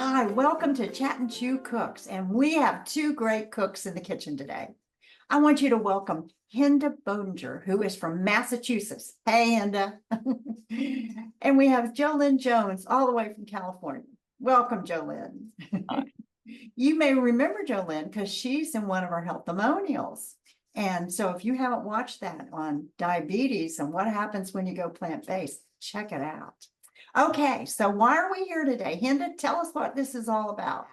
Hi, welcome to Chat and Chew Cooks, and we have two great cooks in the kitchen today. I want you to welcome Hinda Bodinger, who is from Massachusetts. Hey, Hinda. And we have Jolynn Jones, all the way from California. Welcome, Jolynn. You may remember Jolynn because she's in one of our healthimonials. And so if you haven't watched that on diabetes and what happens when you go plant-based, check it out. Okay, so why are we here today? Hinda, tell us what this is all about.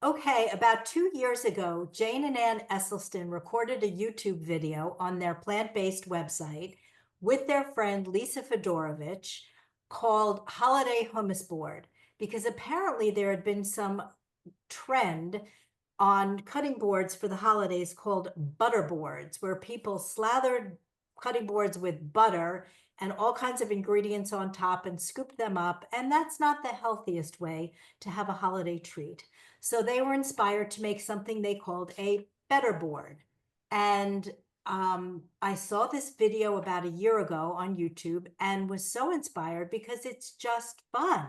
Okay, about 2 years ago, Jane and Ann Esselstyn recorded a YouTube video on their plant-based website with their friend Lisa Fedorovich called Holiday Hummus Board, because apparently there had been some trend on cutting boards for the holidays called butter boards, where people slathered cutting boards with butter and all kinds of ingredients on top and scooped them up. And that's not the healthiest way to have a holiday treat. So they were inspired to make something they called a better board. And I saw this video about a year ago on YouTube and was so inspired because it's just fun.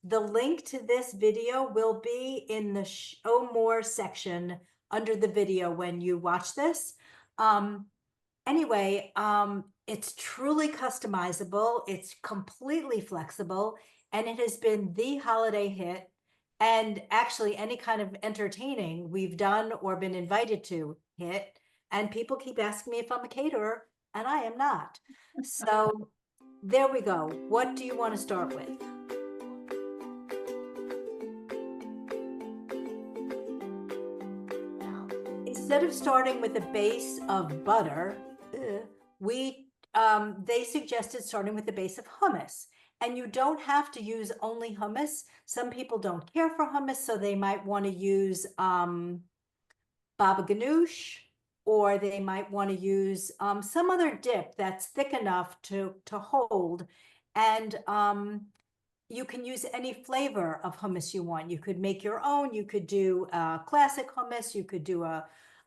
The link to this video will be in the show more section under the video when you watch this. Anyway, it's truly customizable. It's completely flexible, and it has been the holiday hit. And actually, any kind of entertaining we've done or been invited to hit. And people keep asking me if I'm a caterer, and I am not. So there we go. What do you want to start with? Instead of starting with a base of butter, they suggested starting with the base of hummus. And you don't have to use only hummus. Some people don't care for hummus, so they might want to use baba ganoush, or they might want to use some other dip that's thick enough to hold. And you can use any flavor of hummus you want. You could make your own. You could do classic hummus. You could do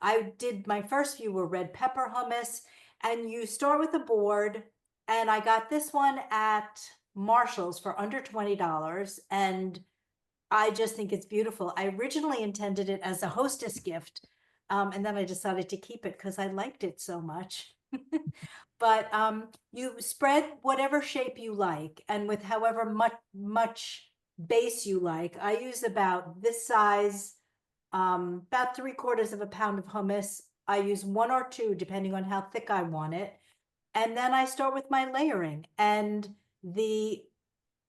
I did my first few were red pepper hummus. And you start with a board. And I got this one at Marshall's for under $20. And I just think it's beautiful. I originally intended it as a hostess gift. And then I decided to keep it because I liked it so much. But you spread whatever shape you like, and with however much base you like. I use about this size, about 3/4 of a pound of hummus. I use 1 or 2, depending on how thick I want it. And then I start with my layering, and the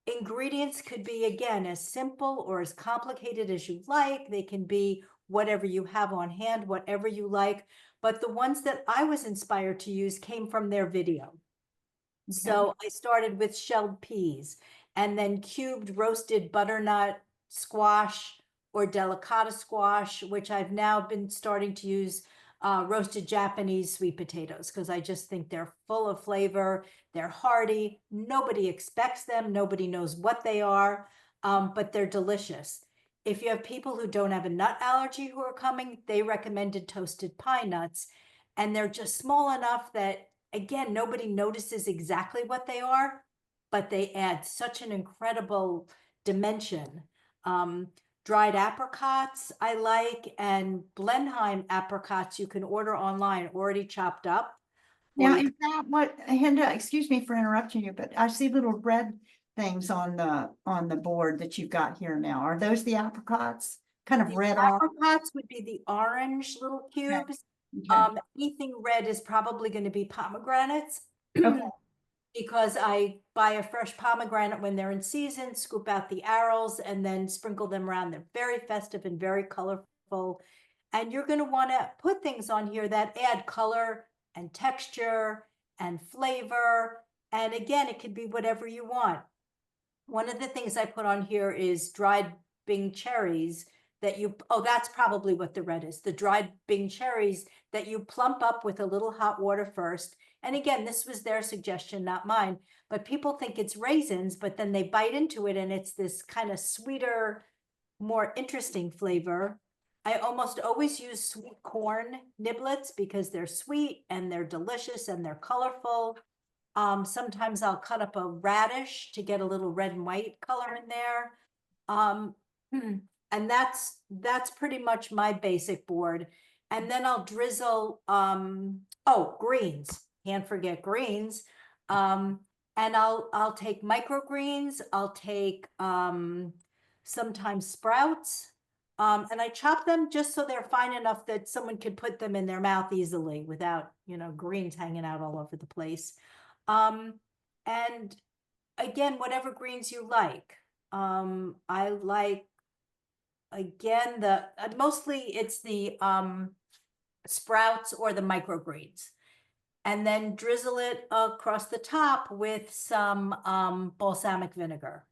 ingredients could be, again, as simple or as complicated as you like. They can be whatever you have on hand, whatever you like. But the ones that I was inspired to use came from their video. Okay. So I started with shelled peas, and then cubed roasted butternut squash or delicata squash, which I've now been starting to use roasted Japanese sweet potatoes, because I just think they're full of flavor. They're hearty. Nobody expects them. Nobody knows what they are, but they're delicious. If you have people who don't have a nut allergy who are coming, they recommended toasted pine nuts. And they're just small enough that, again, nobody notices exactly what they are, but they add such an incredible dimension. Dried apricots I like, and Blenheim apricots you can order online, already chopped up. Now, is that what, Hinda, excuse me for interrupting you, but I see little red things on the board that you've got here now. Are those the apricots? Kind of red apricots would be the orange little cubes. Okay. Anything red is probably going to be pomegranates. Okay. Because I buy a fresh pomegranate when they're in season, scoop out the arrows, and then sprinkle them around. They're very festive and very colorful. And you're going to want to put things on here that add color and texture and flavor. And again, it could be whatever you want. One of the things I put on here is dried Bing cherries that that's probably what the red is, the dried Bing cherries that you plump up with a little hot water first. And again, this was their suggestion, not mine, but people think it's raisins, but then they bite into it and it's this kind of sweeter, more interesting flavor. I almost always use sweet corn niblets because they're sweet and they're delicious and they're colorful. Sometimes I'll cut up a radish to get a little red and white color in there. Um, and that's pretty much my basic board. And then I'll drizzle, oh, greens, can't forget greens. And I'll take microgreens, I'll take, sometimes sprouts. And I chop them just so they're fine enough that someone could put them in their mouth easily without, greens hanging out all over the place. And again, whatever greens you like. I like, again, mostly it's the sprouts or the microgreens. And then drizzle it across the top with some balsamic vinegar.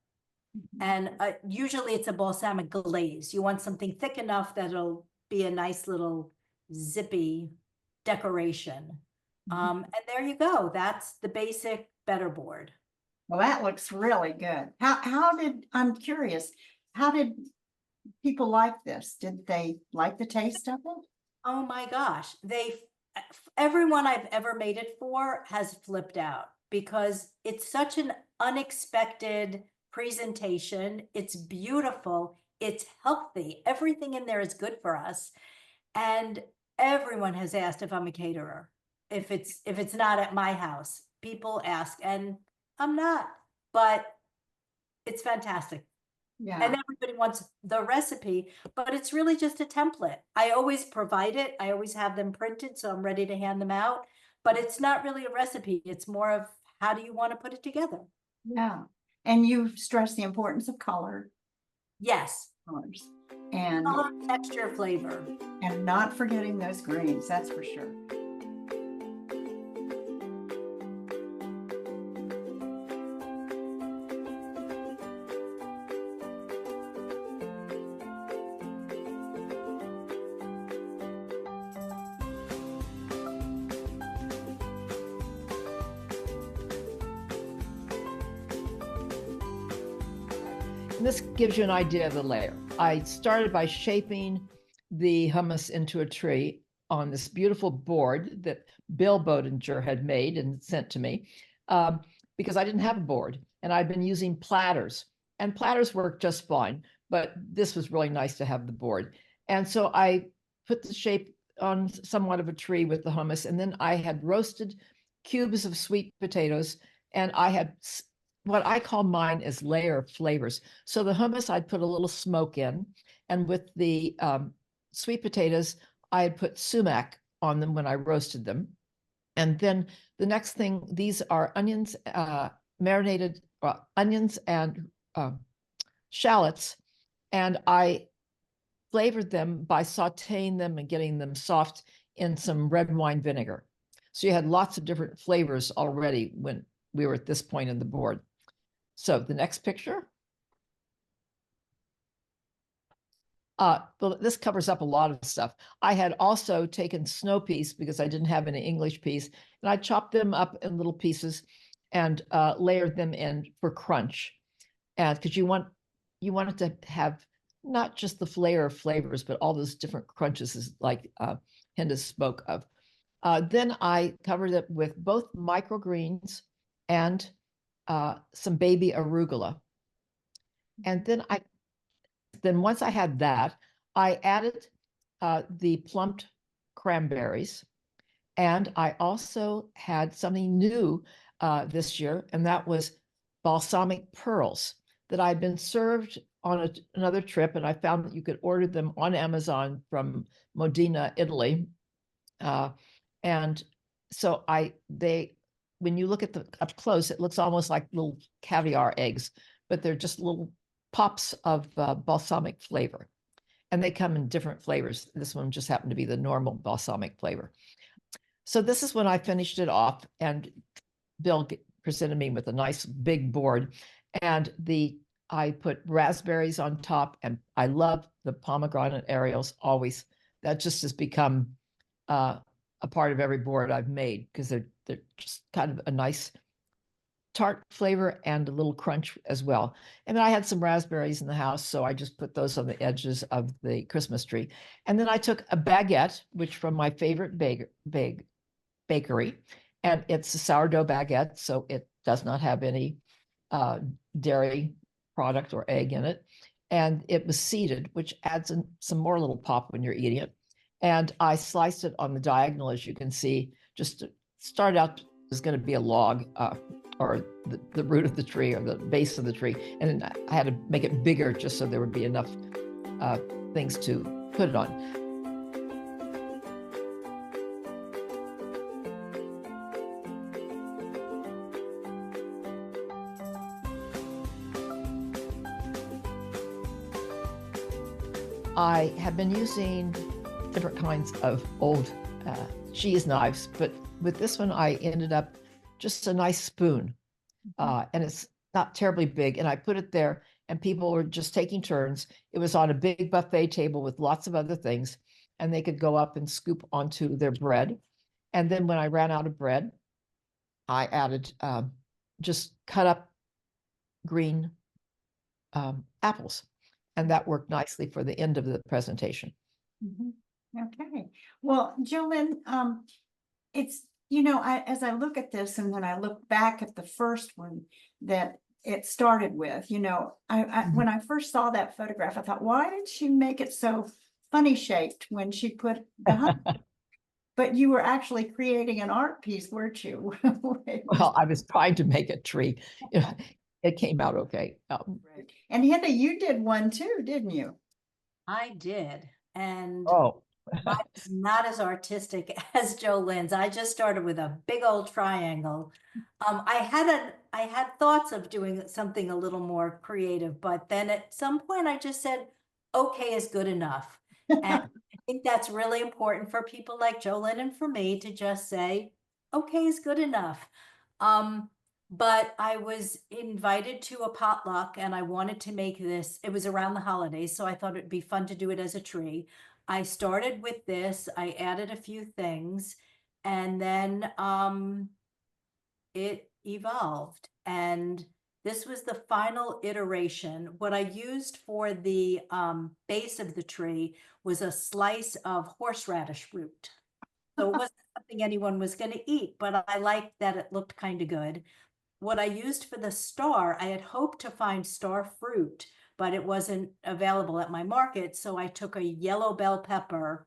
And usually it's a balsamic glaze. You want something thick enough that it'll be a nice little zippy decoration. And there you go. That's the basic Better Board. Well, that looks really good. I'm curious, how did people like this? Did they like the taste of it? Oh my gosh, everyone I've ever made it for has flipped out because it's such an unexpected presentation. It's beautiful, it's healthy, everything in there is good for us. And everyone has asked if I'm a caterer. If it's not at my house, people ask, and I'm not, but it's fantastic. Yeah. And everybody wants the recipe, but it's really just a template. I always provide it. I always have them printed, so I'm ready to hand them out. But it's not really a recipe. It's more of how do you want to put it together? Yeah. And you stress the importance of color. Yes. Colors. And Color, texture, flavor. And not forgetting those greens, that's for sure. This gives you an idea of the layer. I started by shaping the hummus into a tree on this beautiful board that Bill Bodinger had made and sent to me because I didn't have a board, and I'd been using platters, and platters work just fine, but this was really nice to have the board. And so I put the shape on somewhat of a tree with the hummus, and then I had roasted cubes of sweet potatoes, and I had what I call mine is layer flavors. So the hummus, I'd put a little smoke in, and with the sweet potatoes, I had put sumac on them when I roasted them. And then the next thing, these are onions, marinated onions and shallots. And I flavored them by sauteing them and getting them soft in some red wine vinegar. So you had lots of different flavors already when we were at this point in the board. So the next picture. Well, this covers up a lot of stuff. I had also taken snow peas because I didn't have any English peas, and I chopped them up in little pieces and layered them in for crunch. And because you want it to have not just the layer of flavors, but all those different crunches, like Hinda spoke of. Then I covered it with both microgreens and some baby arugula. And then once I had that, I added the plumped cranberries. And I also had something new this year, and that was balsamic pearls that I'd been served on another trip. And I found that you could order them on Amazon from Modena, Italy. And so when you look at up close, it looks almost like little caviar eggs, but they're just little pops of balsamic flavor. And they come in different flavors. This one just happened to be the normal balsamic flavor. So this is when I finished it off, and Bill presented me with a nice big board, and I put raspberries on top, and I love the pomegranate Ariels always. That just has become a part of every board I've made because they're just kind of a nice tart flavor and a little crunch as well. And then I had some raspberries in the house, so I just put those on the edges of the Christmas tree. And then I took a baguette, which from my favorite bakery, and it's a sourdough baguette, so it does not have any dairy product or egg in it. and it was seeded, which adds in some more little pop when you're eating it. And I sliced it on the diagonal, as you can see, just to start out is going to be a log or the root of the tree or the base of the tree. And I had to make it bigger just so there would be enough things to put it on. I have been using different kinds of old cheese knives, but with this one, I ended up just a nice spoon. And it's not terribly big. And I put it there and people were just taking turns. It was on a big buffet table with lots of other things, and they could go up and scoop onto their bread. And then when I ran out of bread, I added just cut up green apples. And that worked nicely for the end of the presentation. Okay. Well, Jolynn, it's, as I look at this and then I look back at the first one that it started with, when I first saw that photograph, I thought, why did she make it so funny shaped when she put the honey? But you were actually creating an art piece, weren't you? Well, I was trying to make a tree. It came out okay. Right. And Hinda, you did one too, didn't you? I did. And Oh, I was not as artistic as Jolynn's. I just started with a big old triangle. I had thoughts of doing something a little more creative, but then at some point I just said, okay is good enough. And I think that's really important for people like Jolynn and for me to just say, okay is good enough. But I was invited to a potluck and I wanted to make this. It was around the holidays, so I thought it'd be fun to do it as a tree. I started with this, I added a few things, and then it evolved. And this was the final iteration. What I used for the base of the tree was a slice of horseradish root. So it wasn't something anyone was going to eat, but I liked that it looked kind of good. What I used for the star, I had hoped to find star fruit, but it wasn't available at my market. So I took a yellow bell pepper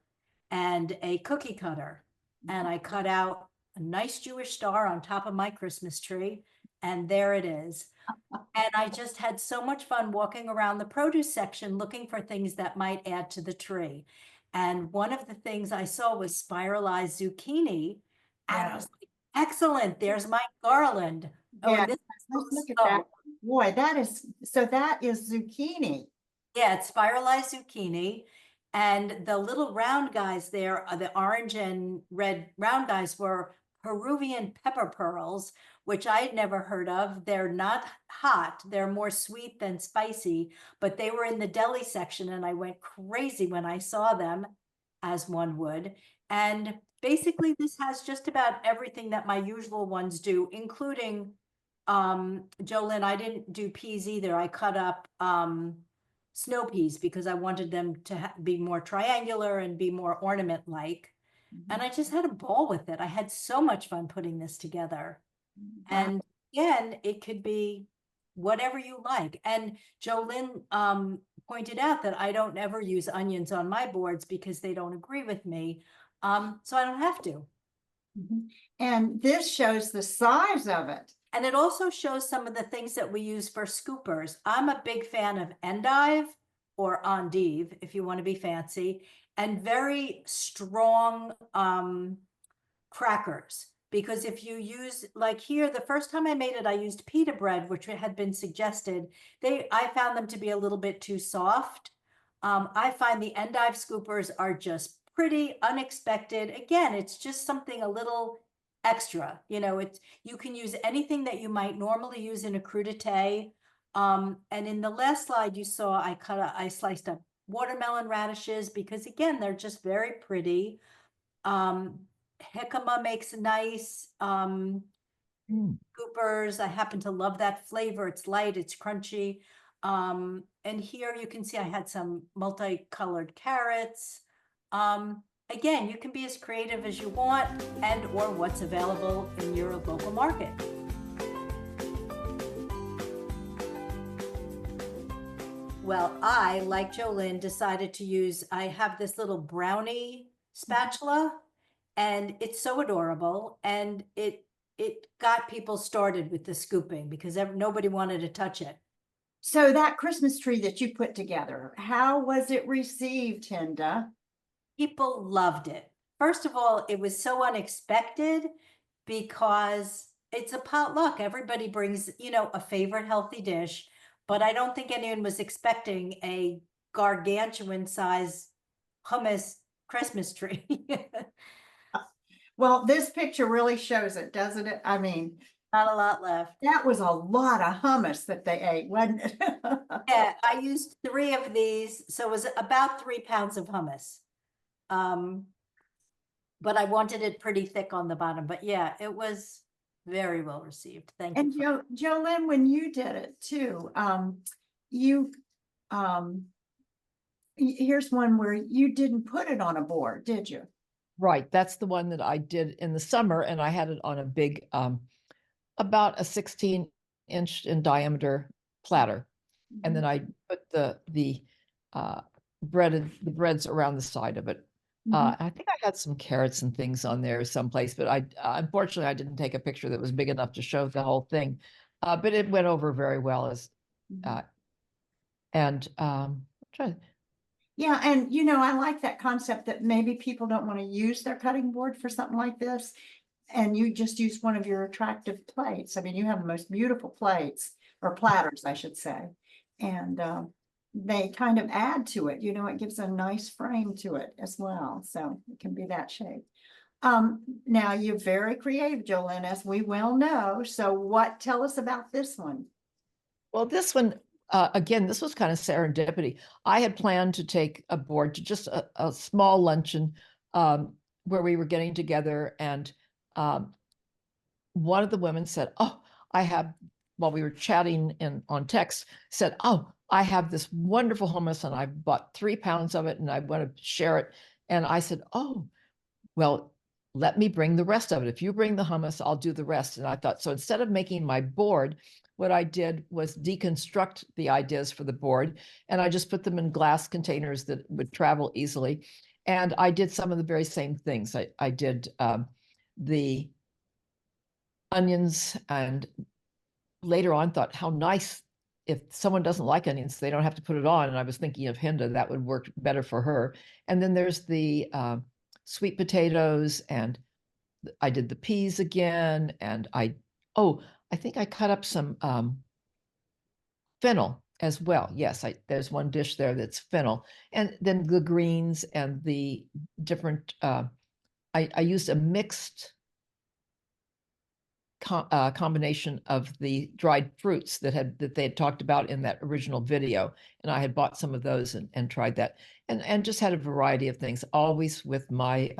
and a cookie cutter, and I cut out a nice Jewish star on top of my Christmas tree. And there it is. And I just had so much fun walking around the produce section looking for things that might add to the tree. And one of the things I saw was spiralized zucchini. And I was like, excellent, there's my garland. Oh, Yeah, and this let's look at oh, that. Boy, that is zucchini. yeah, it's spiralized zucchini. And the little round guys there, the orange and red round guys were Peruvian pepper pearls, which I had never heard of. They're not hot, they're more sweet than spicy, but they were in the deli section and I went crazy when I saw them, as one would. And basically this has just about everything that my usual ones do, including Jolynn, I didn't do peas either. I cut up snow peas because I wanted them to be more triangular and be more ornament-like. And I just had a ball with it. I had so much fun putting this together. And again, it could be whatever you like. And Jolynn pointed out that I don't ever use onions on my boards because they don't agree with me. So I don't have to. And this shows the size of it. And it also shows some of the things that we use for scoopers. I'm a big fan of endive or endive, if you want to be fancy, and very strong crackers. Because if you use, like here, the first time I made it, I used pita bread, which had been suggested. I found them to be a little bit too soft. I find the endive scoopers are just pretty unexpected. Again, it's just something a little extra. You can use anything that you might normally use in a crudité. And in the last slide you saw, I sliced up watermelon radishes because again, they're just very pretty. Jicama makes nice scoopers. I happen to love that flavor. It's light, it's crunchy. And here you can see I had some multicolored carrots. Again, you can be as creative as you want and or what's available in your local market. Well, I, like Jolynn, decided to use, I have this little brownie spatula, and it's so adorable, and it got people started with the scooping because nobody wanted to touch it. So that Christmas tree that you put together, how was it received, Hinda? People loved it. First of all, it was so unexpected because it's a potluck. Everybody brings, a favorite healthy dish, but I don't think anyone was expecting a gargantuan size hummus Christmas tree. Well, this picture really shows it, doesn't it? I mean, Not a lot left. that was a lot of hummus that they ate, wasn't it? Yeah, I used 3 of these, so it was about 3 pounds of hummus. But I wanted it pretty thick on the bottom. But yeah, it was very well received. Thank And you. Jolynn, when you did it too, you, here's one where you didn't put it on a board, did you? Right. That's the one that I did in the summer, and I had it on a big, about a 16-inch in diameter platter. And then I put the breads around the side of it. I think I had some carrots and things on there someplace, but I unfortunately I didn't take a picture that was big enough to show the whole thing. But it went over very well as and Yeah, and I like that concept that maybe people don't want to use their cutting board for something like this, and you just use one of your attractive plates. I mean, you have the most beautiful plates, or platters, I should say, and they kind of add to it. It gives a nice frame to it as well, so it can be that shape. Now you're very creative, Jolynn, as we well know. So tell us about this one. well, this one, again, this was kind of serendipity. I had planned to take a board to just a small luncheon where we were getting together, and one of the women said, "Oh, while we were chatting on text, said, "Oh, I have this wonderful hummus, and I bought 3 pounds of it, and I want to share it." And I said, "Oh, well, let me bring the rest of it. If you bring the hummus, I'll do the rest." And I thought, so instead of making my board, what I did was deconstruct the ideas for the board, and I just put them in glass containers that would travel easily. And I did some of the very same things. I did the onions, and later on thought, how nice if someone doesn't like onions, they don't have to put it on. And I was thinking of Hinda, that would work better for her. And then there's the sweet potatoes, and I did the peas again. And I think I cut up some fennel as well. Yes, there's one dish there that's fennel. And then the greens and the different, I used a mixed combination of the dried fruits that they had talked about in that original video, and I had bought some of those and tried that, and just had a variety of things, always with my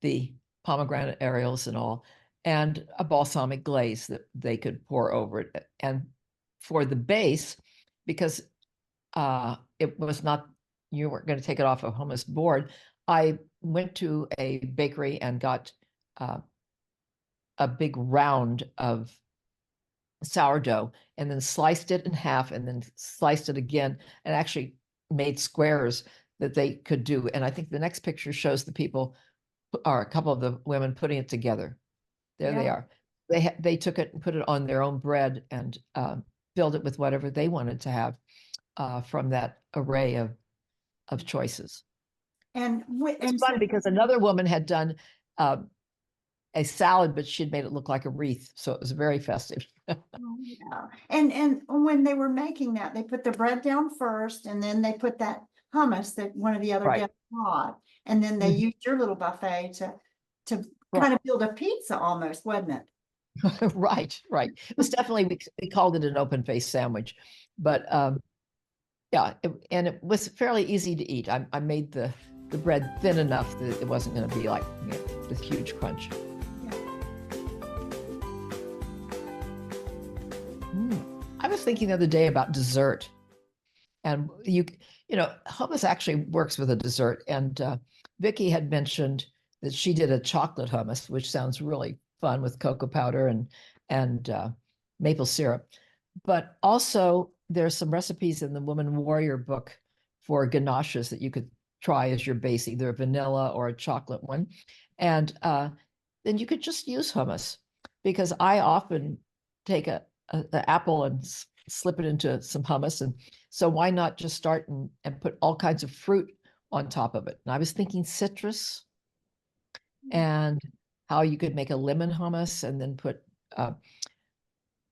the pomegranate aerials and all, and a balsamic glaze that they could pour over it. And for the base, because it was not, you weren't going to take it off a hummus board, I went to a bakery and got a big round of sourdough, and then sliced it in half, and then sliced it again, and actually made squares that they could do. And I think the next picture shows the people, or a couple of the women, putting it together. There they are. They took it and put it on their own bread, and filled it with whatever they wanted to have from that array of choices. And it's fun because another woman had done a salad, but she'd made it look like a wreath, so it was very festive. Oh, yeah. And when they were making that, they put the bread down first, and then they put that hummus that one of the other guests bought, and then they used your little buffet to kind of build a pizza almost, wasn't it? Right. It was definitely, we called it an open face sandwich, but yeah, and it was fairly easy to eat. I made the bread thin enough that it wasn't going to be like this huge crunch. I was thinking the other day about dessert, and hummus actually works with a dessert. And Vikki had mentioned that she did a chocolate hummus, which sounds really fun with cocoa powder and maple syrup. But also there's some recipes in the Woman Warrior book for ganaches that you could try as your base, either a vanilla or a chocolate one. And then you could just use hummus, because I often take the apple and slip it into some hummus. And so why not just start and put all kinds of fruit on top of it? And I was thinking citrus, and how you could make a lemon hummus and then put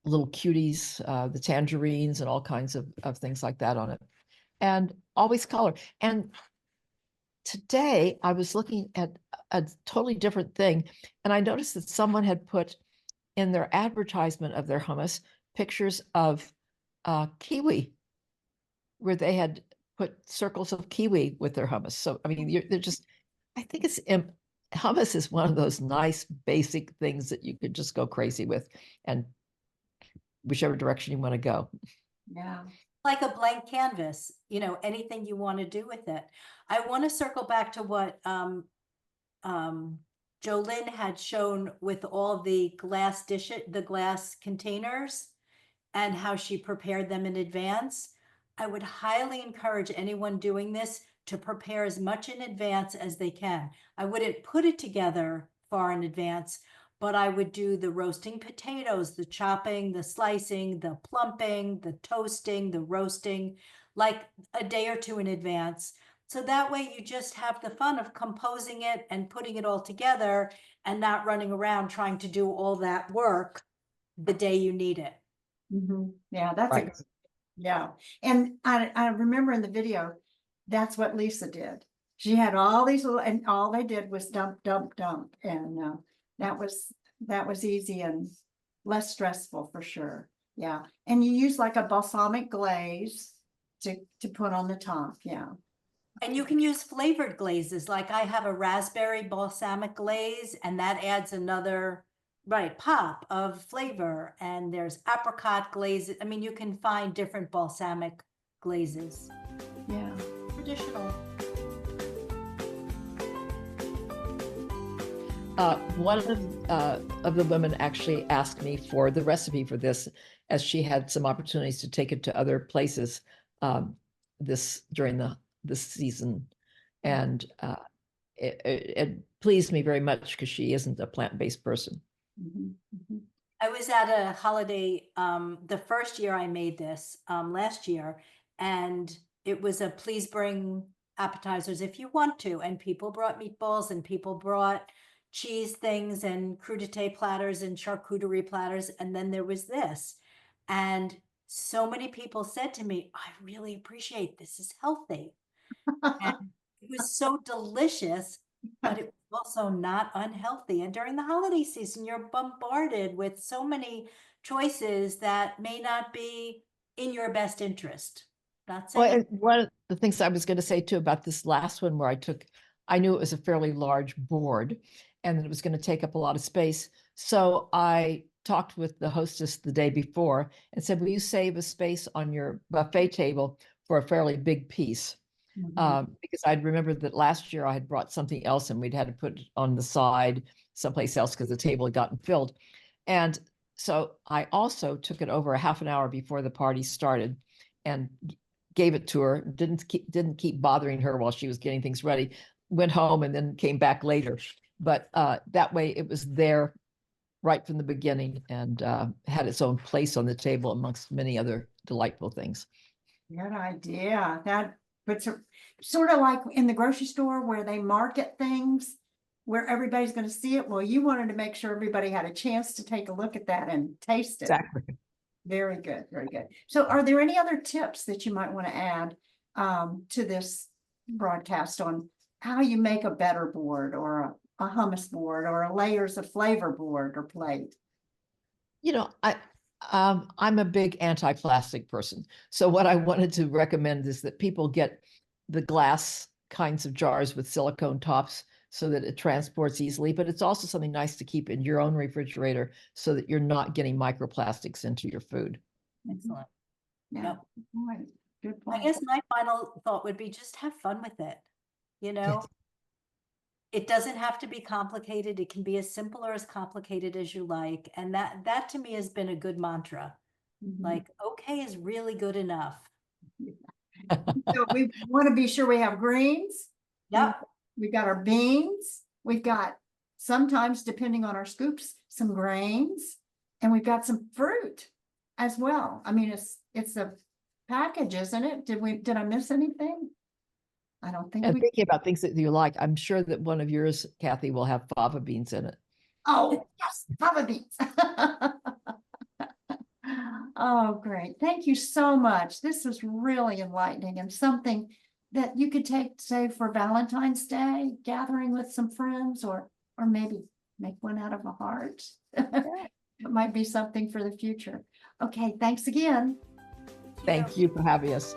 little cuties, the tangerines and all kinds of things like that on it. And always color. And today I was looking at a totally different thing, and I noticed that someone had put in their advertisement of their hummus pictures of kiwi, where they had put circles of kiwi with their hummus. So, I mean, they're just, I think hummus is one of those nice basic things that you could just go crazy with, and whichever direction you want to go. Yeah. Like a blank canvas, you know, anything you want to do with it. I want to circle back to what Jolynn had shown with all the glass the glass containers, and how she prepared them in advance. I would highly encourage anyone doing this to prepare as much in advance as they can. I wouldn't put it together far in advance, but I would do the roasting potatoes, the chopping, the slicing, the plumping, the toasting, the roasting, like a day or two in advance. So that way you just have the fun of composing it and putting it all together, and not running around trying to do all that work the day you need it. Yeah, that's Right. yeah. And I remember in the video, that's what Lisa did. She had all these little, and all they did was dump, dump, dump. And that was easy and less stressful for sure. Yeah. And you use like a balsamic glaze to put on the top. Yeah. And you can use flavored glazes. Like I have a raspberry balsamic glaze, and that adds another pop of flavor. And there's apricot glazes. I mean, you can find different balsamic glazes. Yeah. Traditional. One of the women actually asked me for the recipe for this, as she had some opportunities to take it to other places during this season, and it pleased me very much, because she isn't a plant-based person. I was at a holiday the first year I made this last year, and it was a please bring appetizers if you want to, and people brought meatballs, and people brought cheese things and crudité platters and charcuterie platters, and then there was this. And so many people said to me, I really appreciate this is healthy. And it was so delicious, but it was also not unhealthy. And during the holiday season, you're bombarded with so many choices that may not be in your best interest. Not Well, saying and one of the things I was going to say too about this last one, where I knew it was a fairly large board, and that it was going to take up a lot of space. So I talked with the hostess the day before and said, will you save a space on your buffet table for a fairly big piece? Because I'd remembered that last year I had brought something else, and we'd had to put it on the side someplace else because the table had gotten filled. And so I also took it over a half an hour before the party started and gave it to her. Didn't keep bothering her while she was getting things ready. Went home and then came back later. But that way it was there right from the beginning, and had its own place on the table amongst many other delightful things. Good idea. That puts it sort of like in the grocery store where they market things where everybody's going to see it. Well, you wanted to make sure everybody had a chance to take a look at that and taste it. Exactly. Very good. Very good. So are there any other tips that you might want to add to this broadcast on how you make a better board, or a hummus board, or a layers of flavor board or plate? You know, I'm a big anti-plastic person. So what I wanted to recommend is that people get the glass kinds of jars with silicone tops, so that it transports easily. But it's also something nice to keep in your own refrigerator, so that you're not getting microplastics into your food. excellent. Yeah. Yep. All right. Good I point. guess my final thought would be just have fun with it. You know, Yes. it doesn't have to be complicated. It can be as simple or as complicated as you like. And that to me has been a good mantra. Mhm. Like, okay is really good enough. So we want to be sure we have greens. Yep. We've got our beans. We've got sometimes, depending on our scoops, some grains, and we've got some fruit as well. I mean, it's a package, isn't it? Did I miss anything? I don't think And we, thinking about things that you like, I'm sure that one of yours, Kathy, will have fava beans in it. oh, yes, fava beans. Oh, great. Thank you so much. This was really enlightening and something that you could take, say, for Valentine's Day, gathering with some friends, or maybe make one out of a heart. It might be something for the future. Okay, thanks again. Thank you for having us.